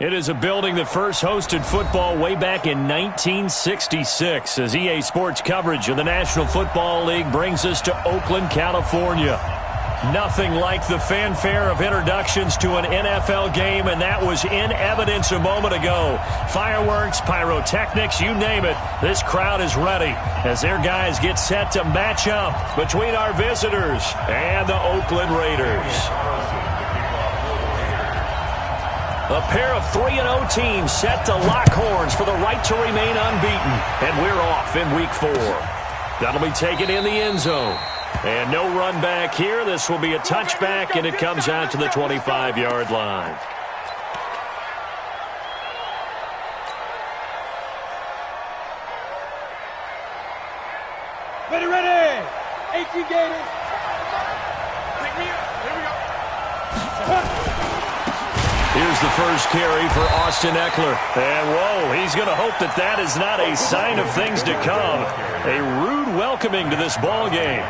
It is a building that first hosted football way back in 1966 as EA Sports coverage of the National Football League brings us to Oakland, California. Nothing like the fanfare of introductions to an NFL game, and that was in evidence a moment ago. Fireworks, pyrotechnics, you name it. This crowd is ready as their guys get set to match up between our visitors and the Oakland Raiders. A pair of 3-0 teams set to lock horns for the right to remain unbeaten, and we're off in Week 4. That'll be taken in the end zone. And no run back here. This will be a touchback, and it comes out to the 25-yard line. Ready. 18 Gators. Pick me up. Here we go. Here's the first carry for Austin Eckler. And, whoa, he's going to hope that that is not a sign of things to come. A rude welcoming to this ball game.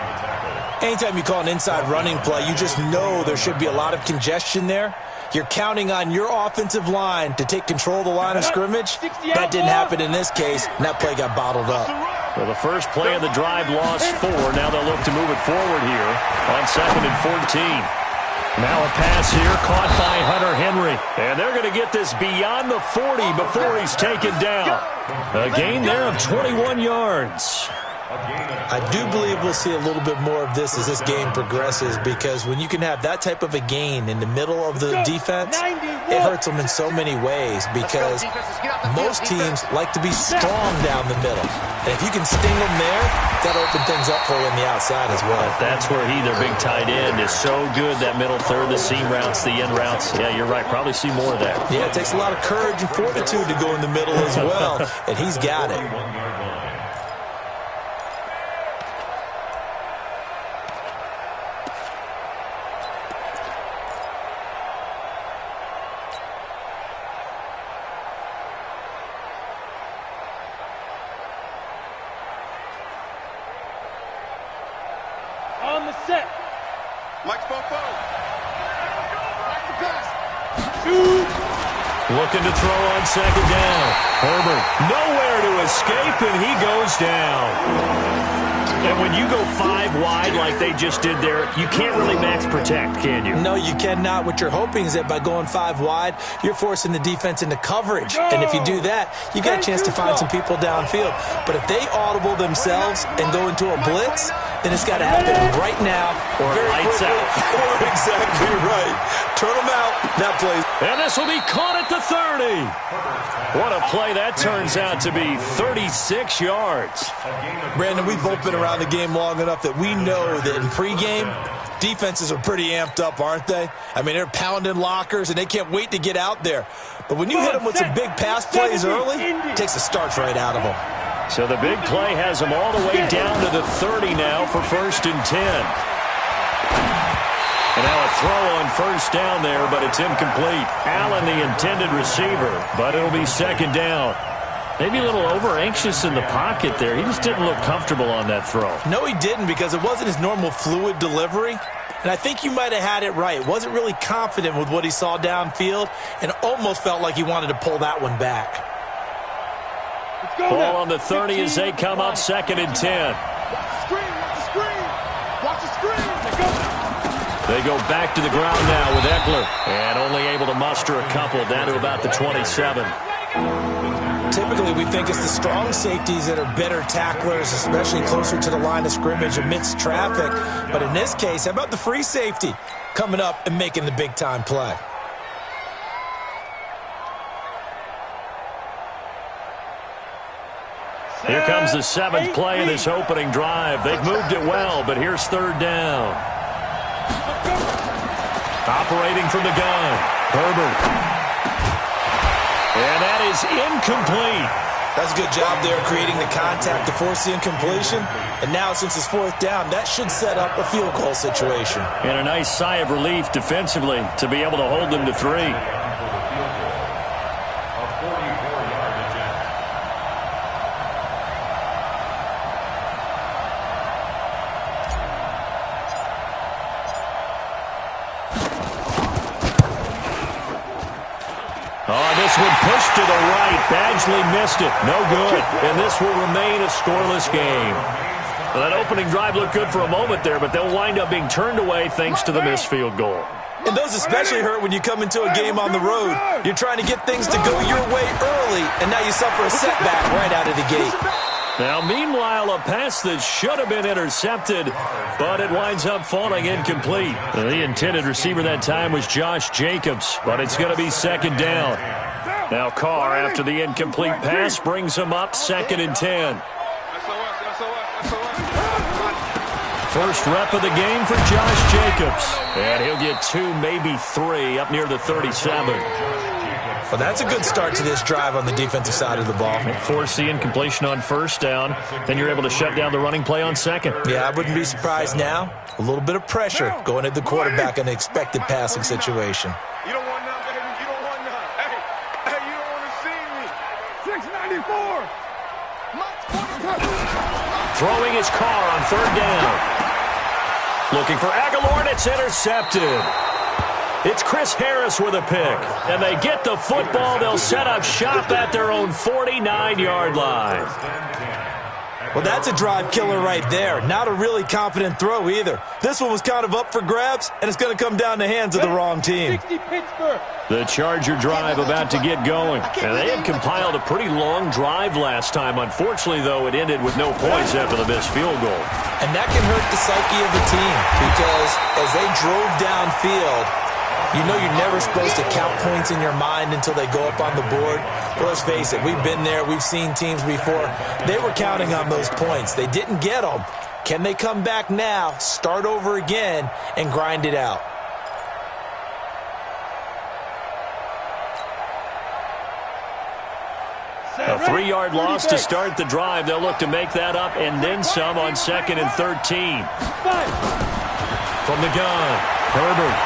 Anytime you call an inside running play, you just know there should be a lot of congestion there. You're counting on your offensive line to take control of the line of scrimmage. That didn't happen in this case, and that play got bottled up. Well, the first play of the drive lost 4. Now they'll look to move it forward here on 2nd and 14. Now a pass here caught by Hunter Henry. And they're going to get this beyond the 40 before he's taken down. A gain there of 21 yards. I do believe we'll see a little bit more of this as this game progresses, because when you can have that type of a gain in the middle of the defense, it hurts them in so many ways, because most teams like to be strong down the middle. And if you can sting them there, that'll open things up for you on the outside as well. That's where their big tight end, is so good, that middle third, the seam routes, the end routes. Yeah, you're right. Probably see more of that. Yeah, it takes a lot of courage and fortitude to go in the middle as well, and he's got it. On the set. Mike Fofo. Back to pass. Shoot. Looking to throw on 2nd down. Herbert nowhere to escape, and he goes down. And when you go 5 wide like they just did there, you can't really max protect, can you? No, you cannot. What you're hoping is that by going 5 wide, you're forcing the defense into coverage. And if you do that, you got a chance to find some people downfield. But if they audible themselves and go into a blitz, then it's got to happen right now. Or lights out. Exactly right. Turn them out. That plays. And this will be caught at the 30. What a play that turns out to be. 36 yards. Brandon, we've both been around the game long enough that we know that in pregame, defenses are pretty amped up, aren't they? I mean, they're pounding lockers, and they can't wait to get out there. But when you hit them with some big pass plays early, it takes the starch right out of them. So the big play has them all the way down to the 30 now for 1st and 10. And now a throw on 1st down there, but it's incomplete. Allen, the intended receiver, but it'll be 2nd down. Maybe a little over-anxious in the pocket there. He just didn't look comfortable on that throw. No, he didn't, because it wasn't his normal fluid delivery. And I think you might have had it right. Wasn't really confident with what he saw downfield, and almost felt like he wanted to pull that one back. Ball on the 30 as they come up 2nd and 10. Watch the screen. Watch the screen. Watch the screen. They go back to the ground now with Eckler. And only able to muster a couple down to about the 27. Typically, we think it's the strong safeties that are better tacklers, especially closer to the line of scrimmage amidst traffic. But in this case, how about the free safety coming up and making the big-time play? Here comes the 7th play of this opening drive. They've moved it well, but here's 3rd down. Operating from the gun, Herbert. And that is incomplete. That's a good job there creating the contact to force the incompletion. And now since it's 4th down, that should set up a field goal situation. And a nice sigh of relief defensively to be able to hold them to 3. This one pushed to the right. Badgley missed it. No good. And this will remain a scoreless game. Well, that opening drive looked good for a moment there, but they'll wind up being turned away thanks to the missed field goal. And those especially hurt when you come into a game on the road. You're trying to get things to go your way early, and now you suffer a setback right out of the gate. Now, meanwhile, a pass that should have been intercepted, but it winds up falling incomplete. The intended receiver that time was Josh Jacobs, but it's going to be second down. Now Carr, after the incomplete pass, brings him up 2nd and 10. First rep of the game for Josh Jacobs. And he'll get 2, maybe 3, up near the 37. Well, that's a good start to this drive on the defensive side of the ball. Force the incompletion on first down. Then you're able to shut down the running play on second. Yeah, I wouldn't be surprised now. A little bit of pressure going at the quarterback in an expected passing situation. You don't want none, baby. You don't want none. Hey, you don't want to see me. 694. Throwing his car on 3rd down. Looking for Aguilar, and it's intercepted. It's Chris Harris with a pick. And they get the football. They'll set up shop at their own 49-yard line. Well, that's a drive killer right there. Not a really confident throw either. This one was kind of up for grabs, and it's going to come down the hands of the wrong team. The Charger drive about to get going. And they had compiled a pretty long drive last time. Unfortunately, though, it ended with no points after the missed field goal. And that can hurt the psyche of the team because as they drove downfield, you know you're never supposed to count points in your mind until they go up on the board. But let's face it, we've been there. We've seen teams before. They were counting on those points. They didn't get them. Can they come back now, start over again, and grind it out? A 3-yard loss to start the drive. They'll look to make that up and then some on 2nd and 13. From the gun, Herbert.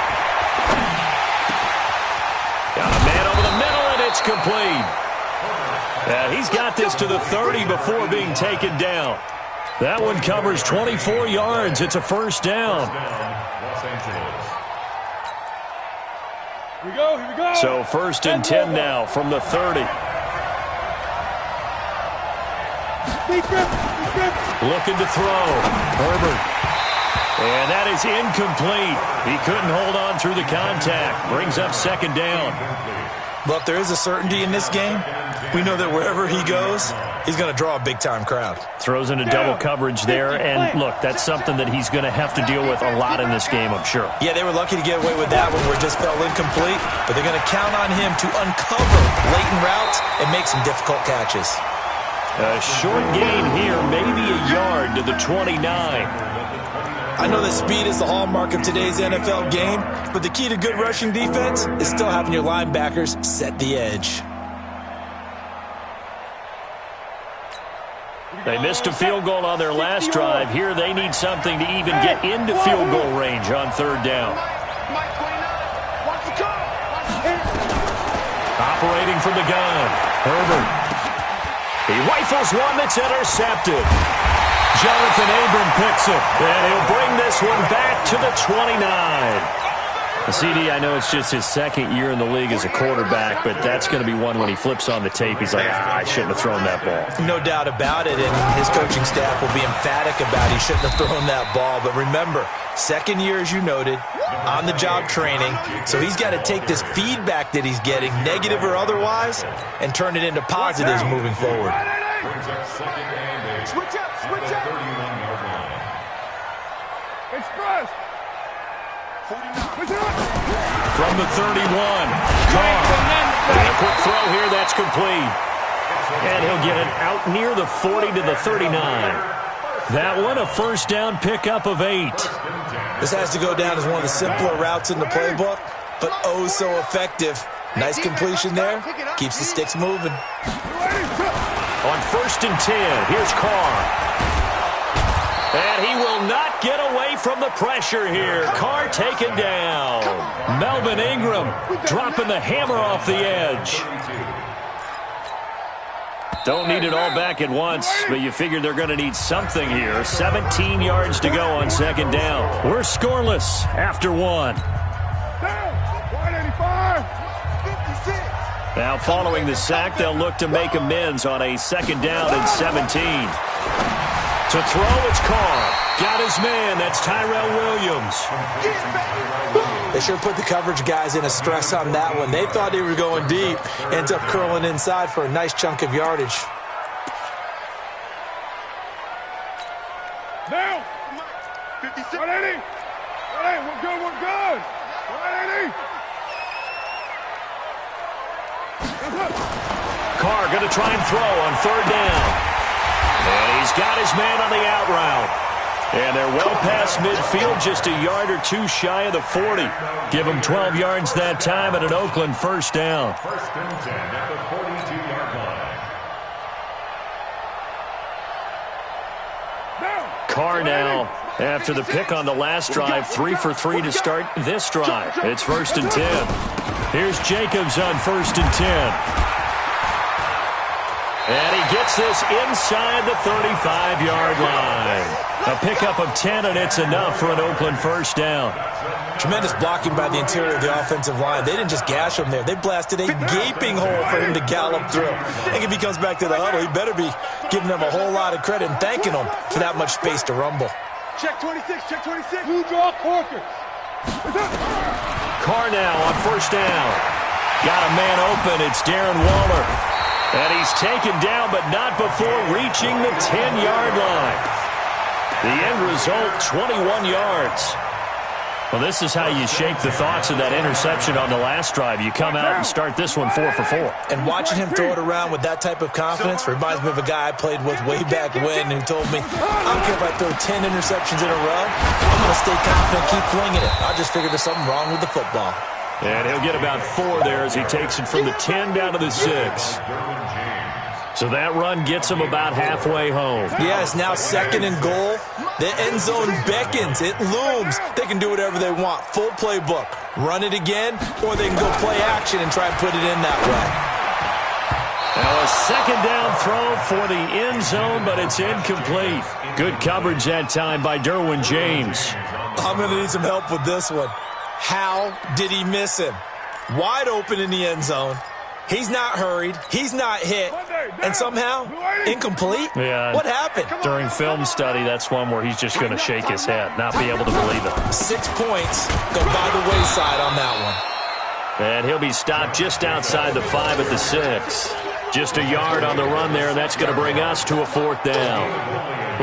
Got a man over the middle, and it's complete. He's got this to the 30 before being taken down. That one covers 24 yards. It's a first down. Here we go. So 1st and 10 now from the 30. Looking to throw. Herbert. And that is incomplete. He couldn't hold on through the contact. Brings up 2nd down. Well, if there is a certainty in this game, we know that wherever he goes, he's going to draw a big-time crowd. Throws into double coverage there. And, look, that's something that he's going to have to deal with a lot in this game, I'm sure. Yeah, they were lucky to get away with that one where it just fell incomplete. But they're going to count on him to uncover blatant routes and make some difficult catches. A short gain here, maybe a yard to the 29. I know that speed is the hallmark of today's NFL game, but the key to good rushing defense is still having your linebackers set the edge. They missed a field goal on their last drive. Here they need something to even get into field goal range on 3rd down. Operating from the gun, Herbert. He rifles one that's intercepted. Jonathan Abram picks it, and he'll bring this one back to the 29. CD, I know it's just his 2nd year in the league as a quarterback, but that's going to be one when he flips on the tape. He's like, I shouldn't have thrown that ball. No doubt about it, and his coaching staff will be emphatic about he shouldn't have thrown that ball. But remember, 2nd year, as you noted, on-the-job training, so he's got to take this feedback that he's getting, negative or otherwise, and turn it into positives moving forward. Switch up. Express. From the 31, Carr. And a quick throw here, that's complete. And he'll get it out near the 40 to the 39. That one, a first down pickup of 8. This has to go down as one of the simpler routes in the playbook, but oh so effective. Nice completion there. Keeps the sticks moving. On 1st and 10, here's Carr. And he will not get away from the pressure here. Carr taken down. Melvin Ingram dropping the hammer off the edge. Don't need it all back at once, but you figure they're going to need something here. 17 yards to go on 2nd down. We're scoreless after 1. Now following the sack, they'll look to make amends on a 2nd down and 17. To throw, it's Carr. Got his man. That's Tyrell Williams. They sure put the coverage guys in a stress on that one. They thought they were going deep. Ends up curling inside for a nice chunk of yardage. Now, 56. 180. 180. We're good. We're good. 180. Carr going to try and throw on 3rd down. And he's got his man on the out route. And they're well past midfield, just a yard or two shy of the 40. Give them 12 yards that time at an Oakland 1st down. 1st and 10 at the 42-yard line. Carr now, after the pick on the last drive, 3 for 3 to start this drive. It's 1st and 10. Here's Jacobs on 1st and 10. And he gets this inside the 35-yard line. A pickup of 10, and it's enough for an Oakland 1st down. Tremendous blocking by the interior of the offensive line. They didn't just gash him there. They blasted a gaping hole for him to gallop through. I think if he comes back to the huddle, he better be giving them a whole lot of credit and thanking them for that much space to rumble. Check 26, check 26. Blue draw Corker. Carr now on 1st down. Got a man open. It's Darren Waller. And he's taken down, but not before reaching the 10-yard line. The end result, 21 yards. Well, this is how you shake the thoughts of that interception on the last drive. You come out and start this one 4 for 4. And watching him throw it around with that type of confidence reminds me of a guy I played with way back when who told me, I don't care if I throw 10 interceptions in a row. I'm going to stay confident, keep flinging it. I just figured there's something wrong with the football. And he'll get about 4 there as he takes it from the 10 down to the 6. So that run gets him about halfway home. Yeah, it's now 2nd and goal. The end zone beckons. It looms. They can do whatever they want. Full playbook. Run it again, or they can go play action and try and put it in that way. Now a 2nd down throw for the end zone, but it's incomplete. Good coverage that time by Derwin James. I'm going to need some help with this one. How did he miss him? Wide open in the end zone. He's not hurried. He's not hit. And somehow, incomplete? Yeah. What happened? During film study, that's one where he's just going to shake his head, not be able to believe it. 6 points go by the wayside on that one. And he'll be stopped just outside the 5 at the 6. Just a yard on the run there, and that's going to bring us to a 4th down.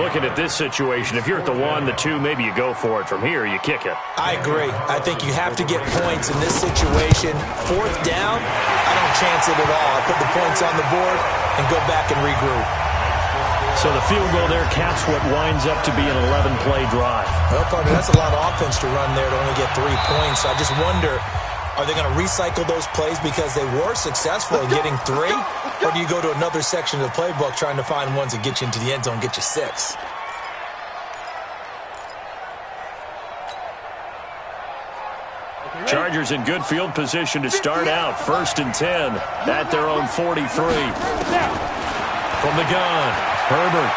Looking at this situation, if you're at the 1, the 2, maybe you go for it. From here, you kick it. I agree. I think you have to get points in this situation. 4th down, I don't chance it at all. I put the points on the board and go back and regroup. So the field goal there caps what winds up to be an 11-play drive. Well, partner, that's a lot of offense to run there to only get 3 points. So I just wonder, are they going to recycle those plays because they were successful in getting 3? Or do you go to another section of the playbook trying to find ones that get you into the end zone, get you 6? Chargers in good field position to start out. 1st and 10 at their own 43. From the gun, Herbert.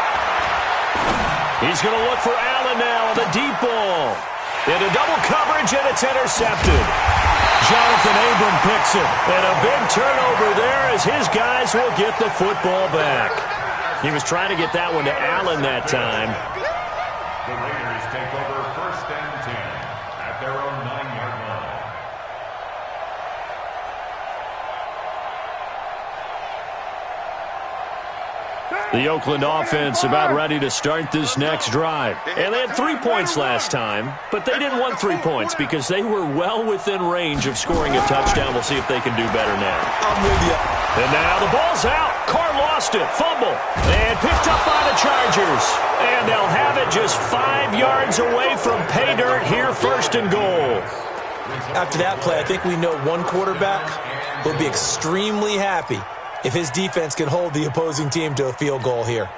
He's going to look for Allen now on the deep ball. Into double coverage, and it's intercepted. Jonathan Abram picks it. And a big turnover there as his guys will get the football back. He was trying to get that one to Allen that time. The Raiders take over 1st and 10 at their own 9-yard line. The Oakland offense about ready to start this next drive. And they had 3 points last time, but they didn't want 3 points because they were well within range of scoring a touchdown. We'll see if they can do better now. I'm with you. And now the ball's out. Carr lost it. Fumble. And picked up by the Chargers. And they'll have it just 5 yards away from pay dirt here, 1st and goal. After that play, I think we know one quarterback will be extremely happy if his defense can hold the opposing team to a field goal here.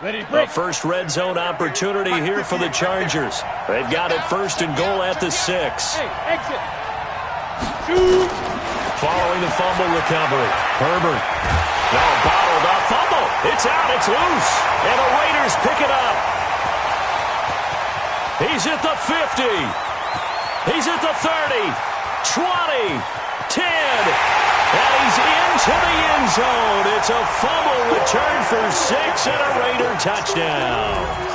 A first red zone opportunity here for the Chargers. They've got it 1st and goal at the 6. Hey, exit. Following the fumble recovery, Herbert. Now bottled up. Fumble. It's out. It's loose. And the Raiders pick it up. He's at the 50. He's at the 30. 20. And he's into the end zone. It's a fumble return for 6 and a Raider touchdown.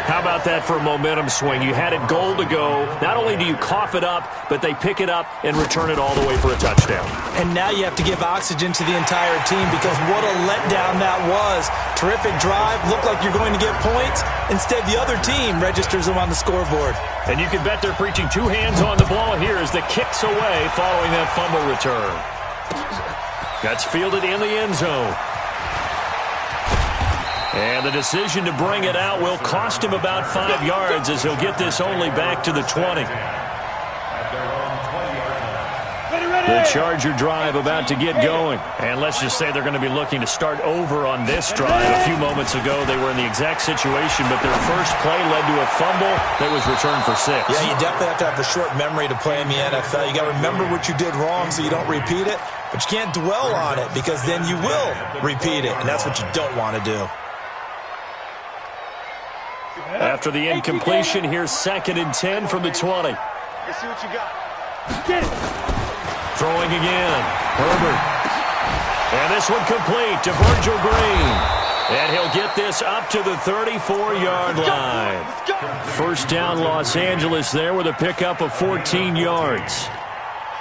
How about that for a momentum swing? You had it goal to go. Not only do you cough it up, but they pick it up and return it all the way for a touchdown. And now you have to give oxygen to the entire team because what a letdown that was. Terrific drive. Looked like you're going to get points. Instead, the other team registers them on the scoreboard. And you can bet they're preaching 2 hands on the ball here as the kick's away following that fumble return. That's fielded in the end zone. And the decision to bring it out will cost him about 5 yards as he'll get this only back to the 20. The Charger drive about to get going. And let's just say they're going to be looking to start over on this drive. A few moments ago, they were in the exact situation, but their first play led to a fumble that was returned for 6. Yeah, you definitely have to have a short memory to play in the NFL. You got to remember what you did wrong so you don't repeat it, but you can't dwell on it because then you will repeat it, and that's what you don't want to do. After the incompletion, here's 2nd and 10 from the 20. Let's see what you got. Get it. Throwing again. Herbert. And this one complete to Virgil Green. And he'll get this up to the 34-yard line. First down, Los Angeles there with a pickup of 14 yards.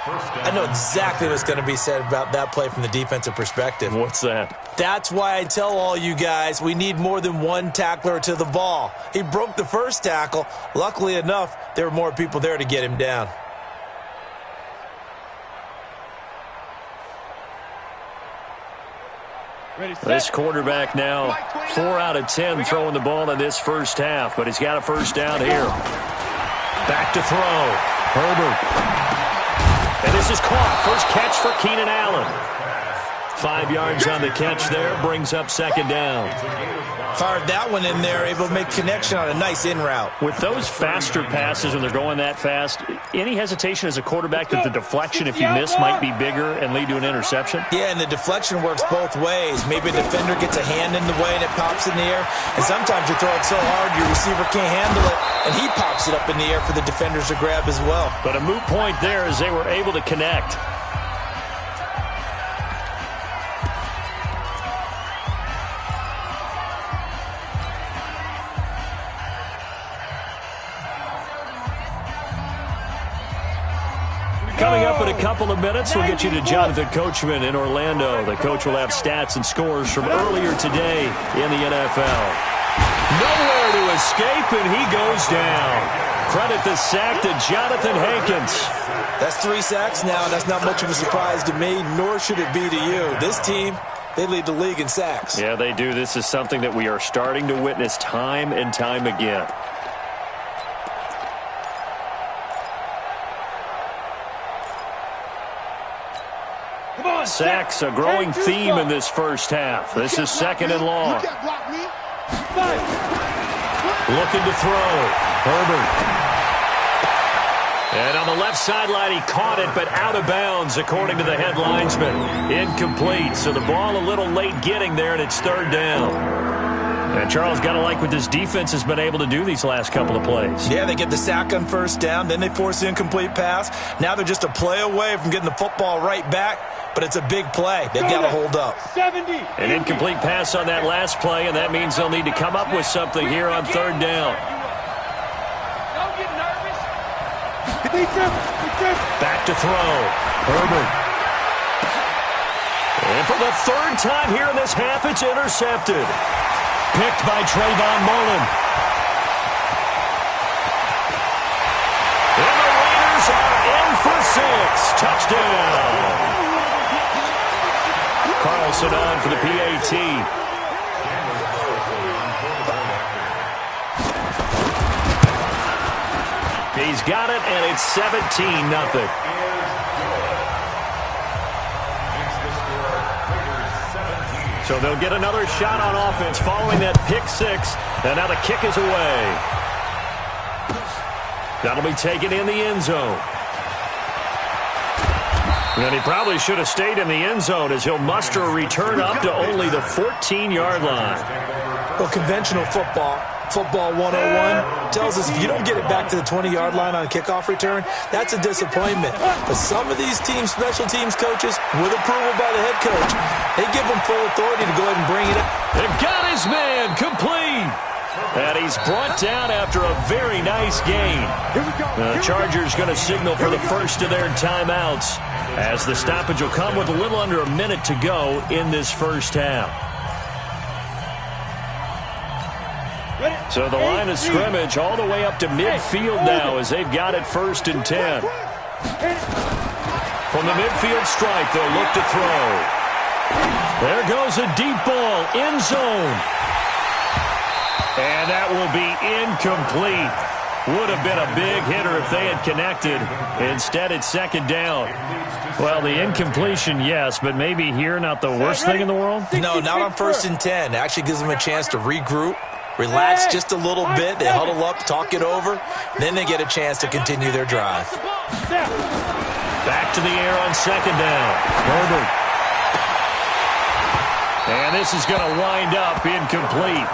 I know exactly what's going to be said about that play from the defensive perspective. What's that? That's why I tell all you guys we need more than one tackler to the ball. He broke the first tackle. Luckily enough, there were more people there to get him down. This quarterback now 4 out of 10 throwing the ball in this first half, but he's got a first down here. Back to throw. Herbert. And this is caught. First catch for Keenan Allen. 5 yards on the catch there. Brings up 2nd down. Fired that one in there, able to make connection on a nice in route. With those faster passes when they're going that fast, any hesitation as a quarterback that the deflection, if you miss, might be bigger and lead to an interception? Yeah, and the deflection works both ways. Maybe a defender gets a hand in the way and it pops in the air. And sometimes you throw it so hard your receiver can't handle it, and he pops it up in the air for the defenders to grab as well. But a moot point there as they were able to connect. Coming up in a couple of minutes, we'll get you to Jonathan Coachman in Orlando. The coach will have stats and scores from earlier today in the NFL. Nowhere to escape, and he goes down. Credit the sack to Jonathan Hankins. That's 3 sacks now, and that's not much of a surprise to me, nor should it be to you. This team, they lead the league in sacks. Yeah, they do. This is something that we are starting to witness time and time again. Sacks, a growing theme in this first half. This is 2nd and long. Looking to throw. Herbert. And on the left sideline, he caught it, but out of bounds, according to the head linesman. Incomplete, so the ball a little late getting there, and it's 3rd down. And Charles, got to like what this defense has been able to do these last couple of plays. Yeah, they get the sack on first down, then they force the incomplete pass. Now they're just a play away from getting the football right back, but it's a big play. They've got to hold up. An incomplete pass on that last play, and that means they'll need to come up with something here on 3rd down. Don't get nervous. Back to throw. Herbert. And for the 3rd time here in this half, it's intercepted. Picked by Trayvon Mullen. And the Raiders are in for 6. Touchdown. Carlson on for the PAT. He's got it, and it's 17-0. So they'll get another shot on offense following that pick 6. And now the kick is away. That'll be taken in the end zone. And he probably should have stayed in the end zone as he'll muster a return up to only the 14-yard line. Well, conventional football, Football 101 tells us if you don't get it back to the 20-yard line on a kickoff return, that's a disappointment. But some of these teams, special teams coaches, with approval by the head coach, they give them full authority to go ahead and bring it up. They got his man complete. And he's brought down after a very nice gain. The Chargers going to signal for the first of their timeouts, as the stoppage will come with a little under a minute to go in this first half. So the line of scrimmage all the way up to midfield now as they've got it 1st and 10. From the midfield stripe, they'll look to throw. There goes a deep ball, end zone. And that will be incomplete. Would have been a big hitter if they had connected. Instead, it's 2nd down. Well, the incompletion, yes, but maybe here not the worst thing in the world? No, not on 1st and 10. It actually gives them a chance to regroup, relax just a little bit. They huddle up, talk it over. Then they get a chance to continue their drive. Back to the air on 2nd down. Herbert. And this is going to wind up incomplete.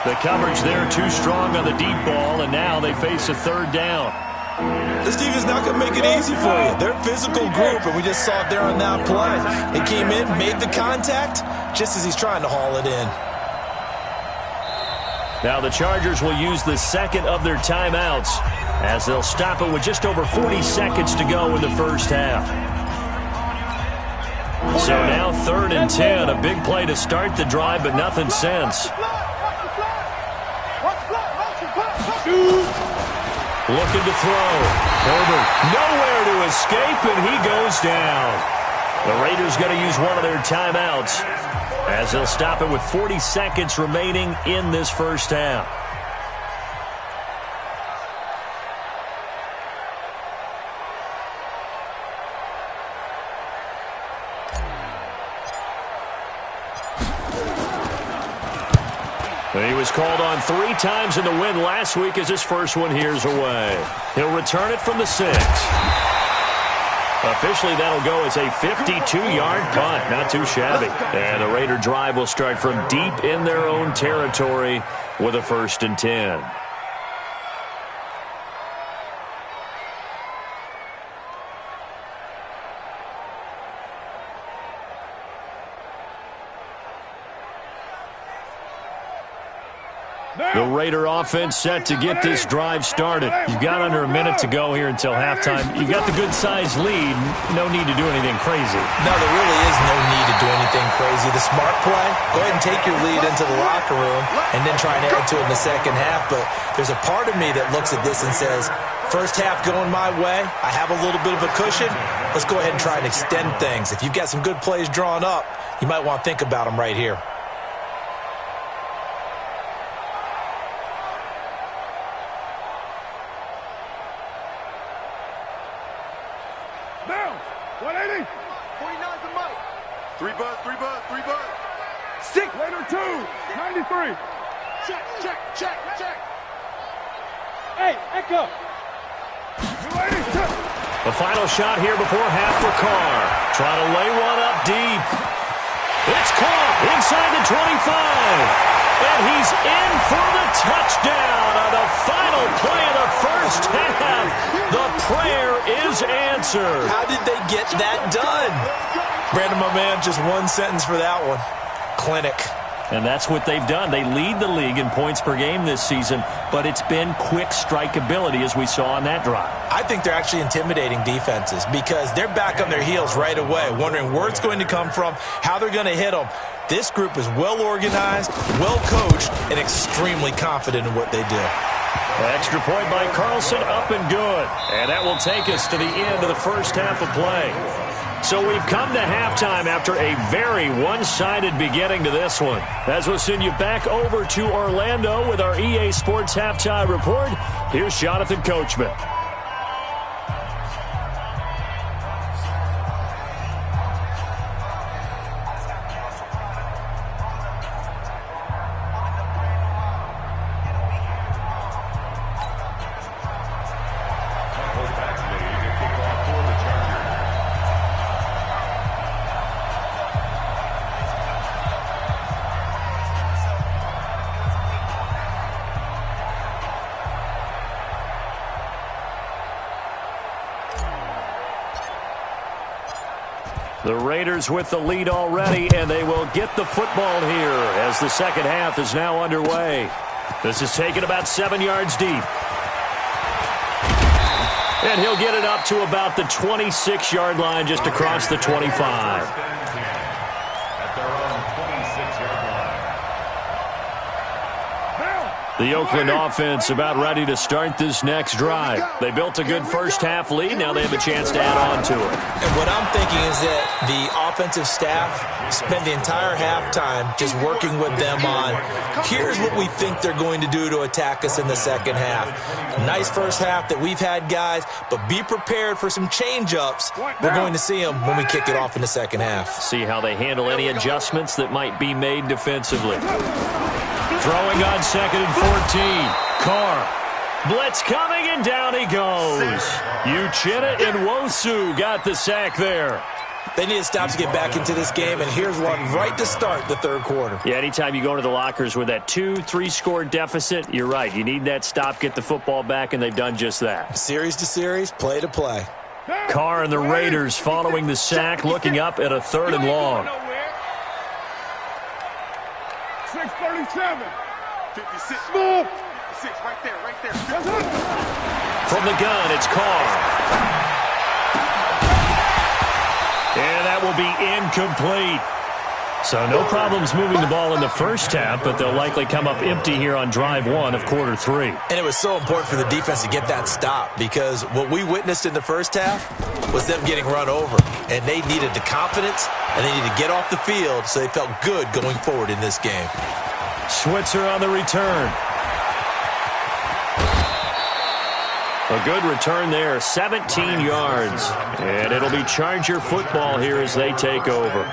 The coverage there too strong on the deep ball, and now they face a 3rd down. This team is not going to make it easy for you. They're a physical group, and we just saw it there on that play. They came in, made the contact, just as he's trying to haul it in. Now the Chargers will use the 2nd of their timeouts, as they'll stop it with just over 40 seconds to go in the first half. So now 3rd and 10, a big play to start the drive, but nothing since. Looking to throw. Herbert nowhere to escape, and he goes down. The Raiders going to use one of their timeouts, as they'll stop it with 40 seconds remaining in this first half. He was called on 3 times in the win last week, as his first one here's away. He'll return it from the 6. Officially, that'll go as a 52-yard punt. Not too shabby. And the Raider drive will start from deep in their own territory with a 1st and 10. The Raider offense set to get this drive started. You've got under a minute to go here until halftime. You've got the good-sized lead. No need to do anything crazy. No, there really is no need to do anything crazy. The smart play, go ahead and take your lead into the locker room and then try and add to it in the second half. But there's a part of me that looks at this and says, first half going my way, I have a little bit of a cushion. Let's go ahead and try and extend things. If you've got some good plays drawn up, you might want to think about them right here. Now, 180. 49's the mic. 3 buzz, 3 buzz, 3 buzz. 6. Later 2. 93. Check, check, check, check. Hey, Echo. 280. Check. The final shot here before half for Carr. Trying to lay one up deep. It's caught inside the 25. And he's in for the touchdown on the final play of the first half. The prayer is answered. How did they get that done? Brandon, my man, just one sentence for that one. Clinic. And that's what they've done. They lead the league in points per game this season, but it's been quick strike ability, as we saw on that drive. I think they're actually intimidating defenses because they're back on their heels right away, wondering where it's going to come from, how they're going to hit them. This group is well organized, well coached, and extremely confident in what they do. Extra point by Carlson, up and good. And that will take us to the end of the first half of play. So we've come to halftime after a very one-sided beginning to this one. As we'll send you back over to Orlando with our EA Sports Halftime Report, here's Jonathan Coachman. The Raiders with the lead already, and they will get the football here as the second half is now underway. This is taken about 7 yards deep. And he'll get it up to about the 26-yard line just across the 25. The Oakland offense about ready to start this next drive. They built a good first-half lead. Now they have a chance to add on to it. And what I'm thinking is that the offensive staff spent the entire halftime just working with them on, here's what we think they're going to do to attack us in the second half. Nice first half that we've had, guys, but be prepared for some change-ups. We're going to see them when we kick it off in the second half. See how they handle any adjustments that might be made defensively. Throwing on 2nd and 14. Carr. Blitz coming, and down he goes. Uchenna and Nwosu got the sack there. They need to stop to get back into this game, and here's one right to start the third quarter. Yeah, anytime you go into the lockers with that 2-3 score deficit, you're right. You need that stop, get the football back, and they've done just that. Series to series, play to play. Carr and the Raiders following the sack, looking up at a 3rd and long. 637. 56. Move. 56 right there. From the gun, it's Carr. And that will be incomplete. So no problems moving the ball in the first half, but they'll likely come up empty here on drive 1 of quarter 3. And it was so important for the defense to get that stop, because what we witnessed in the first half was them getting run over. And they needed the confidence, and they needed to get off the field so they felt good going forward in this game. Switzer on the return. A good return there, 17 yards. And it'll be Charger football here as they take over.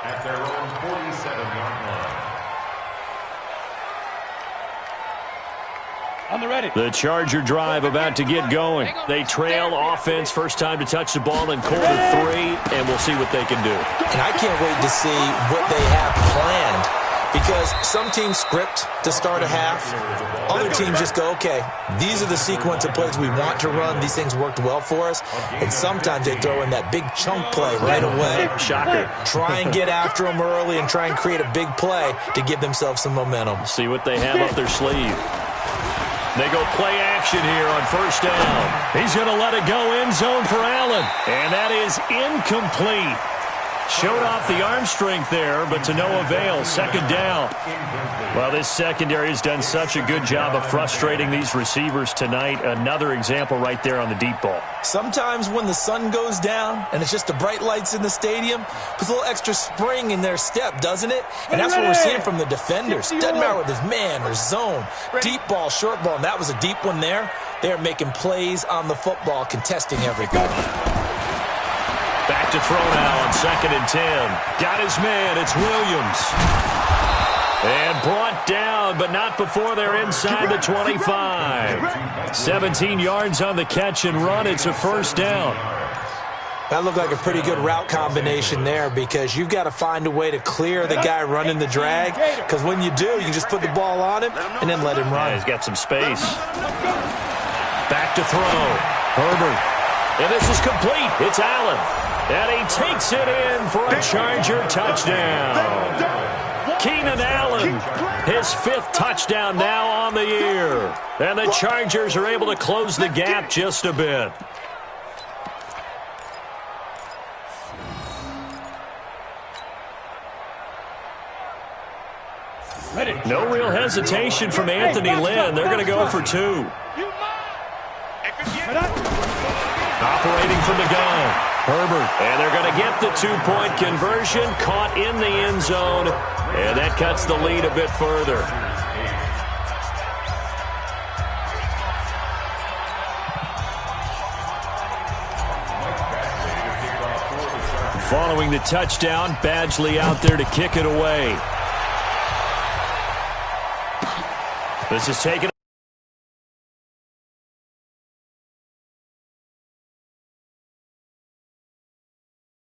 At their own 47-yard line. On the ready. The Charger drive about to get going. They trail offense, first time to touch the ball in quarter 3, and we'll see what they can do. And I can't wait to see what they have planned, because some teams script to start a half. Other teams just go, okay, these are the sequence of plays we want to run. These things worked well for us. And sometimes they throw in that big chunk play right away. Shocker. Try and get after them early and try and create a big play to give themselves some momentum. See what they have up their sleeve. They go play action here on first down. He's going to let it go end zone for Allen. And that is incomplete. Showed off the arm strength there, but to no avail. Second down. Well, this secondary has done such a good job of frustrating these receivers tonight. Another example right there on the deep ball. Sometimes when the sun goes down and it's just the bright lights in the stadium, puts a little extra spring in their step, doesn't it? And that's what we're seeing from the defenders. Doesn't matter whether it's man or zone, deep ball, short ball, and that was a deep one there. They're making plays on the football, contesting everything. Back to throw now on 2nd and 10. Got his man. It's Williams. And brought down, but not before they're inside the 25. 17 yards on the catch and run. It's a first down. That looked like a pretty good route combination there, because you've got to find a way to clear the guy running the drag, because when you do, you can just put the ball on him and then let him run. Yeah, he's got some space. Back to throw. Herbert. And this is complete. It's Allen. And he takes it in for a Charger touchdown. Keenan Allen, his 5th touchdown now on the year. And the Chargers are able to close the gap just a bit. No real hesitation from Anthony Lynn. They're going to go for 2. Operating from the gun, Herbert. And they're going to get the 2-point conversion, caught in the end zone, and that cuts the lead a bit further. Following the touchdown, Badgley out there to kick it away. This is taken.